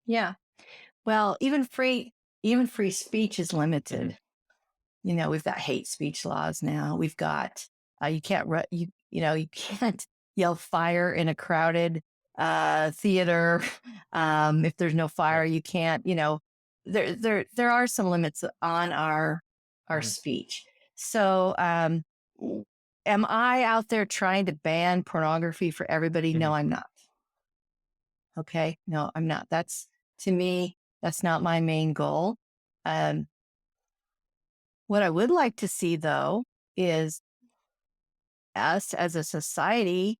Yeah. Well, even free speech is Mm-hmm. limited. We've got hate speech laws now. We've got you can't you can't yell fire in a crowded theater. If there's no fire, Right. you can't. There are some limits on our Mm-hmm. speech. So, w- am I out there trying to ban pornography for everybody? Mm-hmm. No, I'm not. Okay, no, I'm not. To me, that's not my main goal. Um, what I would like to see, though, is us as a society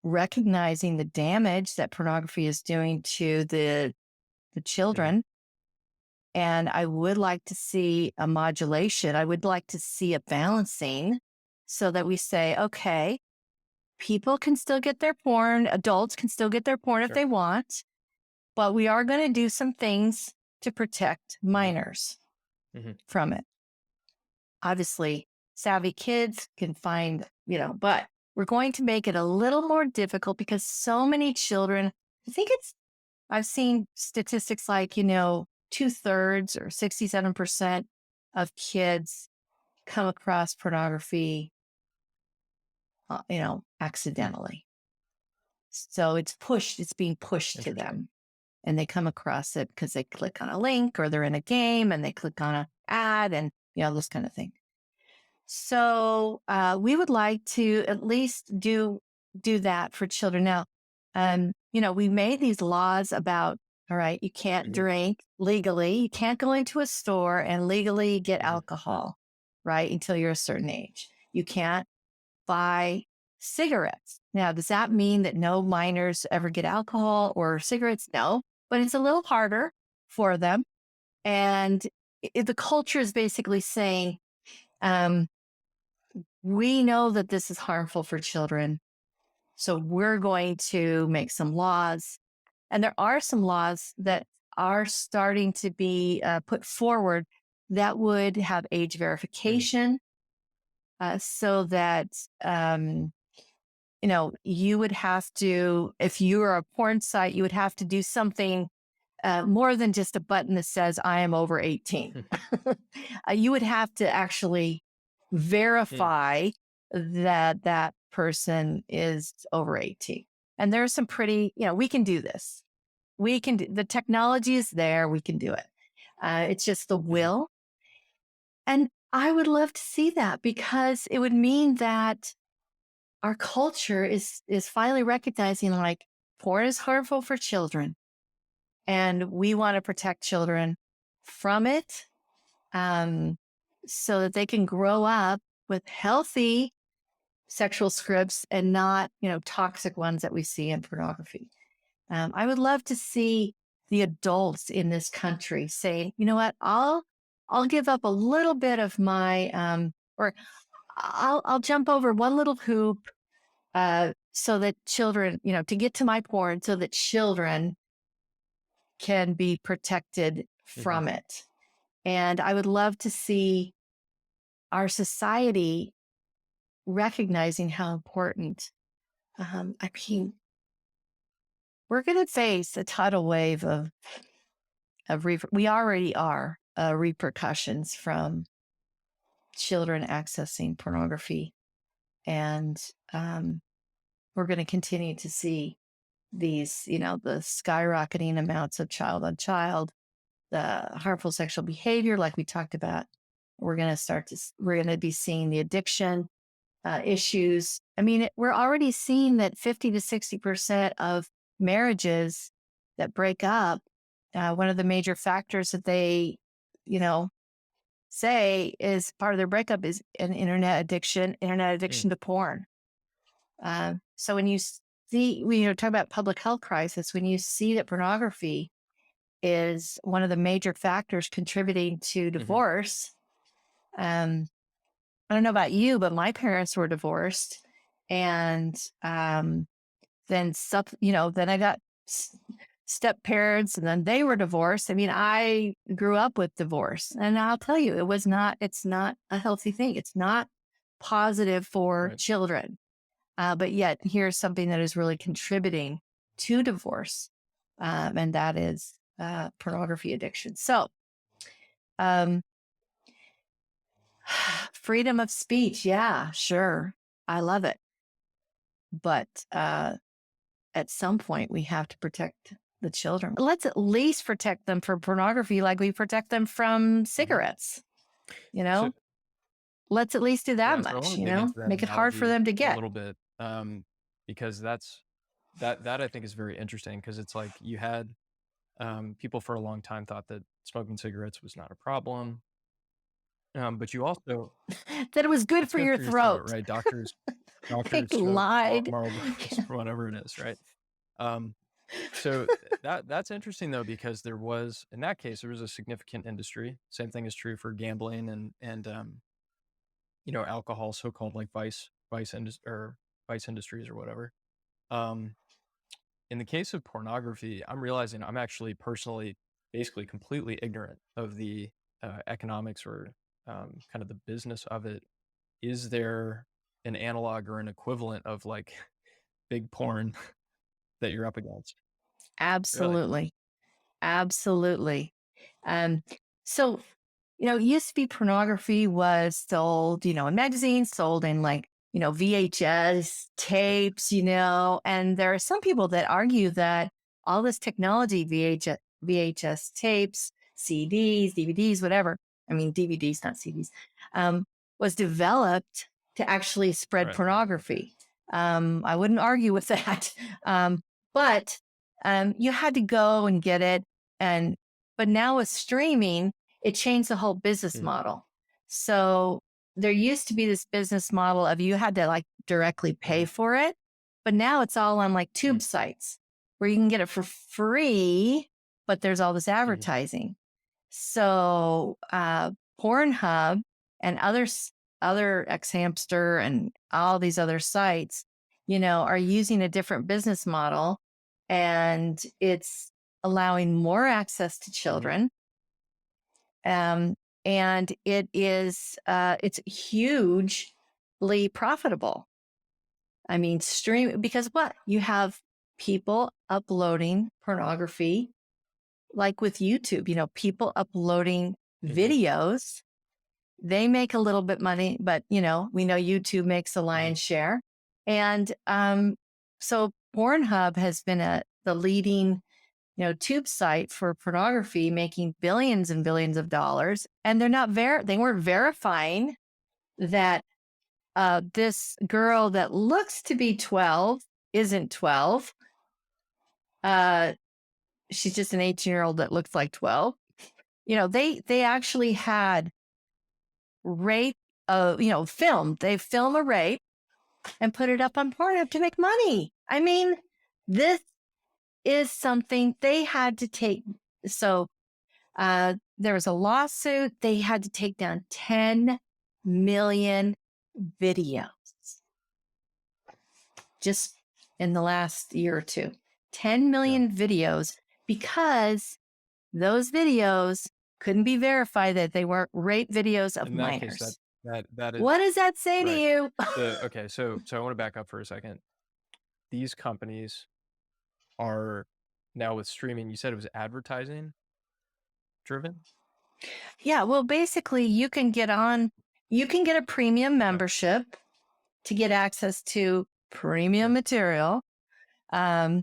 recognizing the damage that pornography is doing to the Mm-hmm. children. And I would like to see a modulation. I would like to see a balancing so that we say, okay, people can still get their porn, adults can still get their porn if Sure. they want, but we are going to do some things to protect Mm-hmm. minors Mm-hmm. from it. Obviously, savvy kids can find, but we're going to make it a little more difficult because so many children, I've seen statistics like, 2/3 or 67% of kids come across pornography, Hmm. accidentally. So it's being pushed to Interesting. them and they come across it because they click on a link or they're in a game and they click on an ad and, this kind of thing. So we would like to at least do that for children. Now, we made these laws about, all right, you can't Mm-hmm. drink legally, you can't go into a store and legally get Mm-hmm. alcohol, right, until you're a certain age. You can't buy cigarettes. Now, does that mean that no minors ever get alcohol or cigarettes? No, but it's a little harder for them. And the culture is basically saying, um, we know that this is harmful for children. So we're going to make some laws. And there are some laws that are starting to be put forward that would have age Mm-hmm. verification so that, you would have to, if you are a porn site, you would have to do something more than just a button that says, I am over 18. You would have to actually Mm-hmm. verify that that person is over 18. And there's some pretty, we can do this. The technology is there. We can do it. It's just the Mm-hmm. will. And I would love to see that because it would mean that our culture is finally recognizing like porn is harmful for children and we want to protect children from it um, so that they can grow up with healthy sexual scripts and not, toxic ones that we see in pornography. I would love to see the adults in this country say, you know what, I'll give up a little bit of my, or I'll jump over one little hoop so that children, to get to my porn, so that children can be protected Mm-hmm. from it. And I would love to see our society recognizing how important. I mean, we're going to face a tidal wave we already are repercussions from children accessing pornography, and we're going to continue to see these, the skyrocketing amounts of child on child, the harmful sexual behavior, like we talked about. We're going to be seeing the addiction issues. I mean, we're already seeing that 50 to 60% of marriages that break up, one of the major factors that they, you know, say is part of their breakup is an internet Mm-hmm. addiction to porn. So when you see, we talk about public health crisis, when you see that pornography is one of the major factors contributing to Mm-hmm. divorce, um, I don't know about you, but my parents were divorced, and then I got step parents, and then they were divorced. I mean, I grew up with divorce, and I'll tell you, it's not a healthy thing. It's not positive for Right. children. But yet, here's something that is really contributing to divorce, and that is pornography addiction. So, um, freedom of speech. Yeah, sure. I love it. But at some point, we have to protect the children. Let's at least protect them from pornography like we protect them from Mhm. cigarettes. You So know, let's at least do that yeah, so I much, want to dig into that make it hard for analogy them to a get. little bit, because that I think is very interesting because it's like you had people for a long time thought that smoking cigarettes was not a problem, but you also That it was good it's for good your for your throat, throat. right? They Doctors smoke lied. Marlboros or whatever it is, right? Um, so that's interesting though because there was in that case there was a significant industry. Same thing is true for gambling and alcohol, so-called like vice industries or whatever. Um, in the case of pornography, I'm realizing I'm actually personally basically completely ignorant of the economics or kind of the business of it. Is there an analog or an equivalent of like big porn that you're up against? Really? Absolutely. Absolutely. Um, so, it used to be pornography was sold, in magazines, sold in like, VHS Sure. tapes, and there are some people that argue that all this technology, VHS tapes, CDs, DVDs, whatever, I mean, DVDs, not CDs, was developed to actually spread Right. pornography. I wouldn't argue with that. But you had to go and get it. And but now with streaming, it changed the whole business Mhm. model. So there used to be this business model of you had to like directly pay Mhm. for it, but now it's all on like Mhm. tube sites where you can get it for free, but there's all this Mhm. advertising. So Pornhub and other X Hamster and all these other sites, are using a different business model, and it's allowing more access to Mhm. children. Um, and it's hugely profitable. I mean, stream because what you have people uploading pornography, like with YouTube, people uploading Mhm. videos. They make a little bit money, but we know YouTube makes the Mhm. lion's share. And so Pornhub has been the leading, tube site for pornography, making billions and billions of dollars. And they weren't verifying that this girl that looks to be 12 isn't 12. Uh, she's just an 18-year-old that looks like 12. They actually had rape, they film a rape and put it up on Pornhub to make money. I mean, this is something they had to take. So there was a lawsuit. They had to take down 10 million videos just in the last year or two. 10 Yeah. million videos because those videos couldn't be verified that they weren't rape videos of In that case, minors. that is What does that say to right. you? Okay, so I want to back up for a second. These companies are now with streaming. You said it was advertising driven. Yeah, well, basically, you can get a premium Okay. membership to get access to premium Sure. material. Um,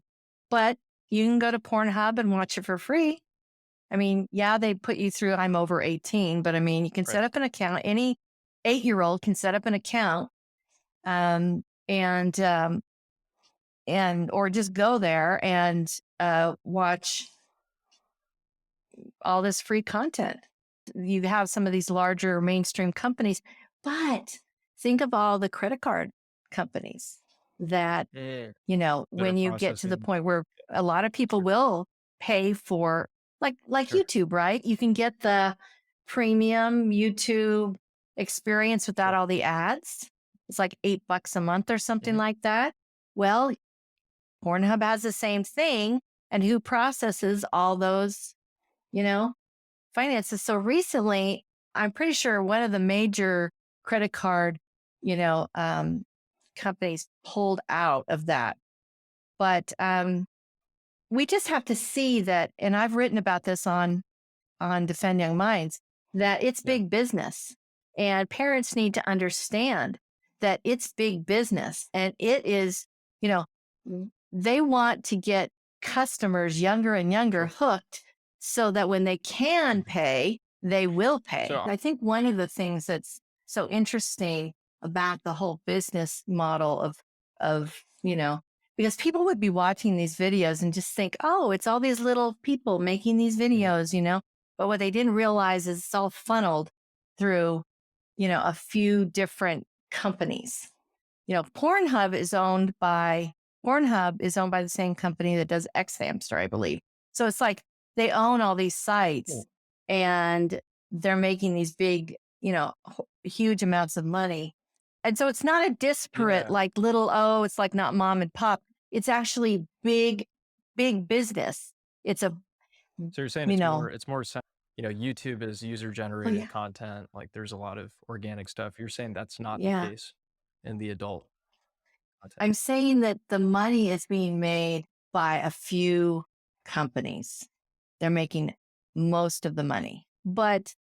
but you can go to Pornhub and watch it for free. I mean, yeah, they put you through I'm over 18, but I mean, you can Right. set up an account. Any 8-year-old can set up an account, um, and or just go there and watch all this free content. You have some of these larger mainstream companies, but think of all the credit card companies that, Mm. That are when you get to the processing. point where a lot of people Sure. will pay for like Sure. YouTube, right? You can get the premium YouTube experience without Sure. all the ads. It's like $8 a month or something Mhm. like that. Well, Pornhub has the same thing. And who processes all those, you know, finances? So recently, I'm pretty sure one of the major credit card, you know, um, companies pulled out of that. But we just have to see that, and I've written about this on Defend Young Minds, that it's Yeah. big business. And parents need to understand that it's big business. And it is, you know, they want to get customers younger and younger Sure. hooked so that when they can Mhm. pay, they will pay. So I think one of the things that's so interesting about the whole business model of, because people would be watching these videos and just think, oh, it's all these little people making these mhm. videos. But what they didn't realize is it's all funneled through, a few different companies. Pornhub is owned by the same company that does X Hamster, I believe. So it's like they own all these Cool. sites and they're making these big, huge amounts of money. And so it's not a disparate, Yeah. like little, oh, it's like not mom and pop. It's actually big, big business. It's a, So you're saying you know, it's more YouTube is user oh, generated yeah, content, like there's a lot of organic stuff. You're saying that's not the yeah. case in the adult content. I'm saying that the money is being made by a few companies. They're making most of the money. But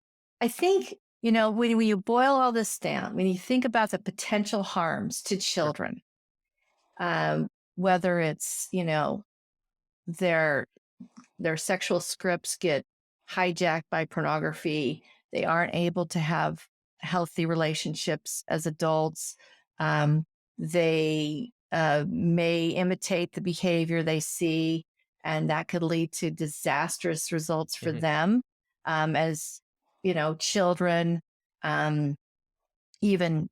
I think, when you boil all this down, when you think about the potential harms to Sure. children, um, whether it's, their their sexual scripts get hijacked by pornography. They aren't able to have healthy relationships as adults. They may imitate the behavior they see, and that could lead to disastrous results for Mhm. them as children, um, even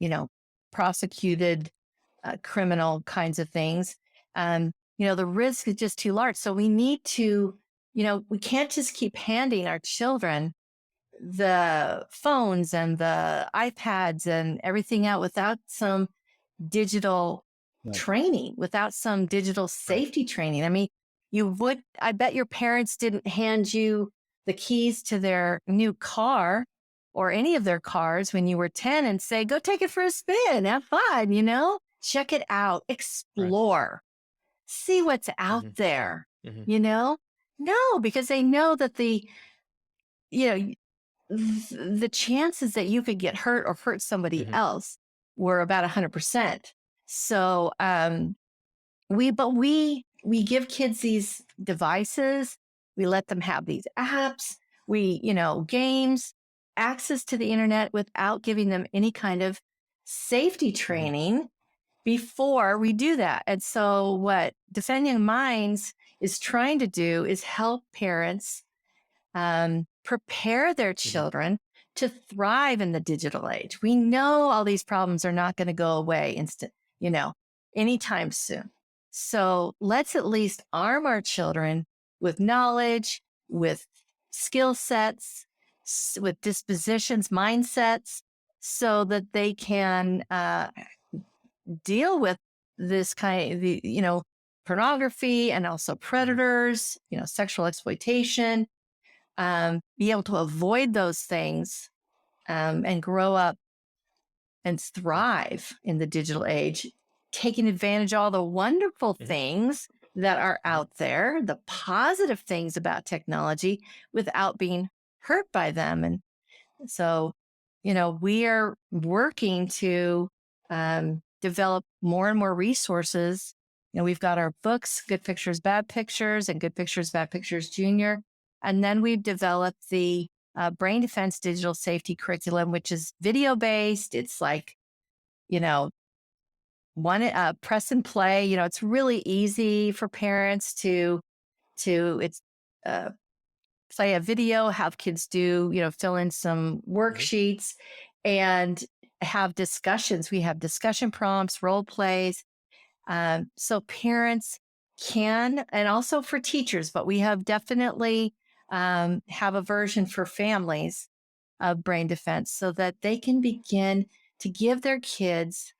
prosecuted criminal kinds of things. The risk is just too large. So we need to, we can't just keep handing our children the phones and the iPads and everything out without some digital Right. training, without some digital Right. safety training. I mean, I bet your parents didn't hand you the keys to their new car or any of their cars when you were 10 and say, go take it for a spin, have fun. Check it out, Right. explore, see what's out Mhm. there, Mhm. you know? No, because they know that you know, the chances that you could get hurt or hurt somebody Mhm. else were about 100%. So, we give kids these devices, we let them have these apps, games, access to the internet without giving them any kind of safety Mhm. training before we do that. And so what Defending Minds is trying to do is help parents prepare their Mhm. children to thrive in the digital age. We know all these problems are not going to go away anytime soon. So let's at least arm our children with knowledge, with skill sets, with dispositions, mindsets, so that they can deal with this kind of pornography and also Mhm. predators, sexual exploitation, be able to avoid those things and grow up and Mhm. thrive in the digital age, taking advantage of all the wonderful Mhm. things that are Mhm. out there, the positive things about technology without being hurt by them. And so, we are working to develop more and more resources. We've got our books, Good Pictures, Bad Pictures, and Good Pictures, Bad Pictures Junior. And then we've developed the Brain Defense Digital Safety Curriculum, which is video based. It's like, you know, one press and play. It's really easy for parents to uh, play a video, have kids fill in some Mhm. worksheets and have discussions. We have discussion prompts, role plays. So parents can, and also for teachers, but we have definitely have a version for families of brain defense so that they can begin to give their kids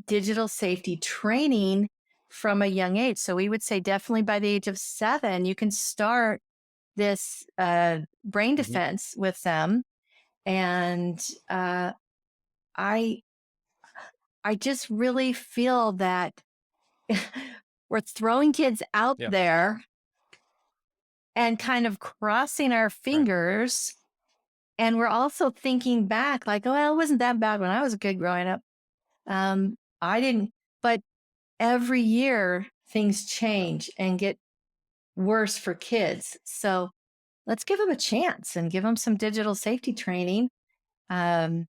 digital safety training from a young age. So we would say definitely by the age of 7, you can start this brain Mhm. defense with them. And I I just really feel that we're throwing kids out Yeah. there and kind of crossing our Right. fingers. And we're also thinking back like, oh, well, it wasn't that bad when I was a kid growing up. I didn't, but every year things Yeah. change and get worse for kids. So let's give them a chance and give them some digital safety training. Um,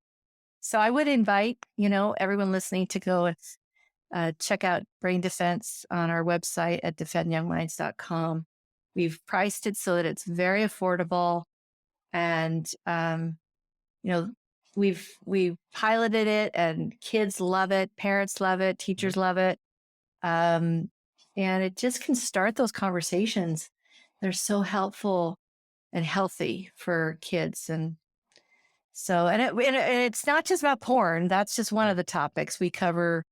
so I would invite, everyone listening to go and check out Brain Defense on our website at defendyoungminds.com. We've priced it so that it's very affordable. And, you know, we've piloted it and kids love it, parents love it, Mhm. teachers love it. Um, and it just can start those conversations. They're so helpful and healthy for kids. And so, and it's not just about porn. That's just one Right. of the topics we cover.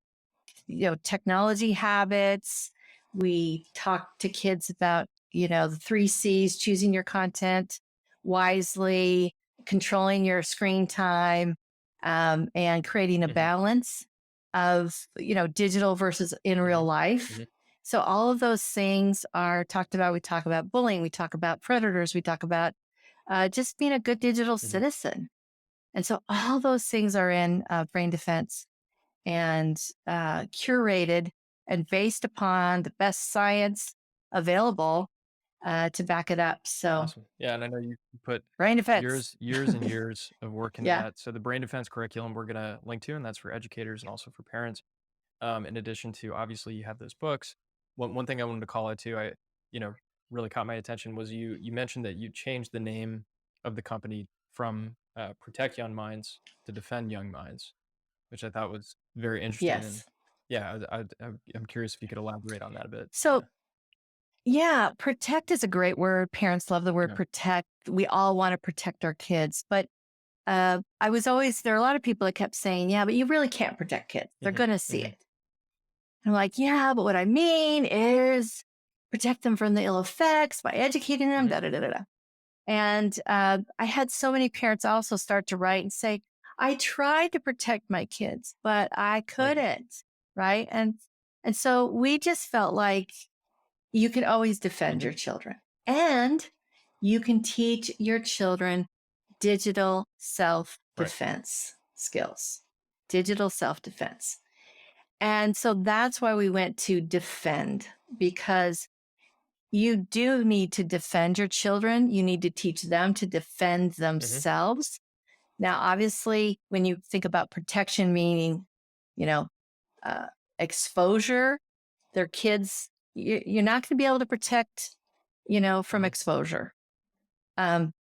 Technology habits. We talk to kids about, the 3 C's: choosing your content wisely, controlling your screen time, and creating a Mhm. balance of, digital versus in real Mhm. life. Mhm. So all of those things are talked about. We talk about bullying. We talk about predators. We talk about just being a good digital Mhm. citizen. And so all those things are in Brain Defense and curated and based upon the best science available to back it up. So, Awesome. Yeah, and I know you put brain defense. years and years of work into Yeah. that. So the brain defense curriculum we're gonna link to, and that's for educators and also for parents. In addition to obviously you have those books. One thing I wanted to call out too, you know, really caught my attention was you mentioned that you changed the name of the company from Protect Young Minds to Defend Young Minds, which I thought was very interesting. And Yes. yeah, I'm curious if you could elaborate on that a bit. So, Yeah. yeah, protect is a great word. Parents love the word Yeah. protect. We all want to protect our kids. But there are a lot of people that kept saying, yeah, but you really can't protect kids. They're Hmm. going to see Hmm. it. I'm like, yeah, but what I mean is protect them from the ill effects by educating them, Hmm. da da da da da. And I had so many parents also start to write and say, I tried to protect my kids, but I Right. couldn't. Right. And so we just felt like you can always defend Hmm. your children and you can teach your children digital self Right. defense skills, digital self defense. And so that's why we went to defend, because you do need to defend your children. You need to teach them to defend Hmm. themselves. Now, obviously, when you think about protection, meaning, you know, uh, exposure, their kids, you're not going to be able to protect, from Hmm. exposure, um,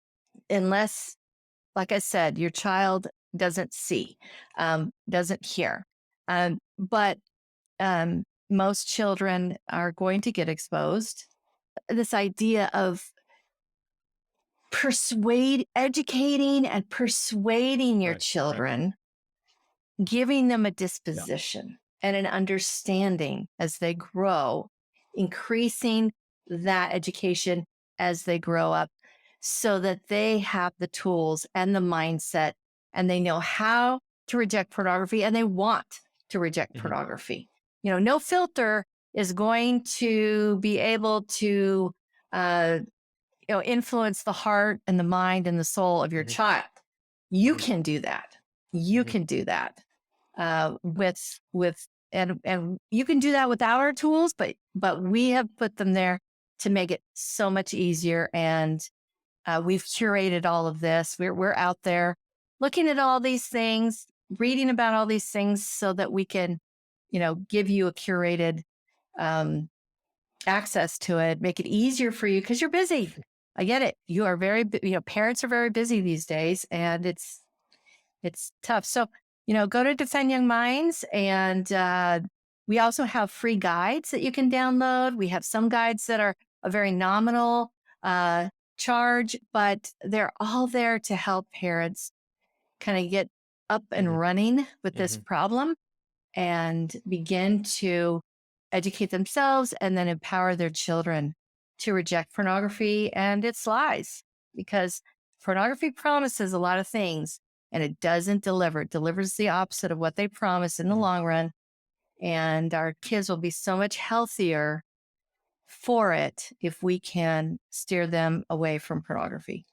unless, like I said, your child doesn't see, doesn't hear. But most children are going to get exposed. This idea of educating and persuading your Right. Right. children, giving them a Yeah. disposition and an understanding as they grow, increasing that education as they grow up so that they have the tools and the mindset and they know how to reject pornography and they want to reject Hmm. pornography. No filter is going to be able to uh, influence the heart and the mind and the soul of your Hmm. child. You Hmm. can do that. You Hmm. can do that with and you can do that without our tools, but we have put them there to make it so much easier. And we've curated all of this. We're out there looking at all these things, reading about all these things, so that we can, give you a curated um, access to it, make it easier for you because you're busy. I get it. You are parents are very busy these days and it's tough. So, go to Defend Young Minds and we also have free guides that you can download. We have some guides that are a very nominal uh, charge, but they're all there to help parents kind of get up and Hmm. running with this Hmm. problem and begin to educate themselves and then empower their children to reject pornography and its lies. Because pornography promises a lot of things and it doesn't deliver. It delivers the opposite of what they promise in the Hmm. long run. And our kids will be so much healthier for it if we can steer them away from pornography.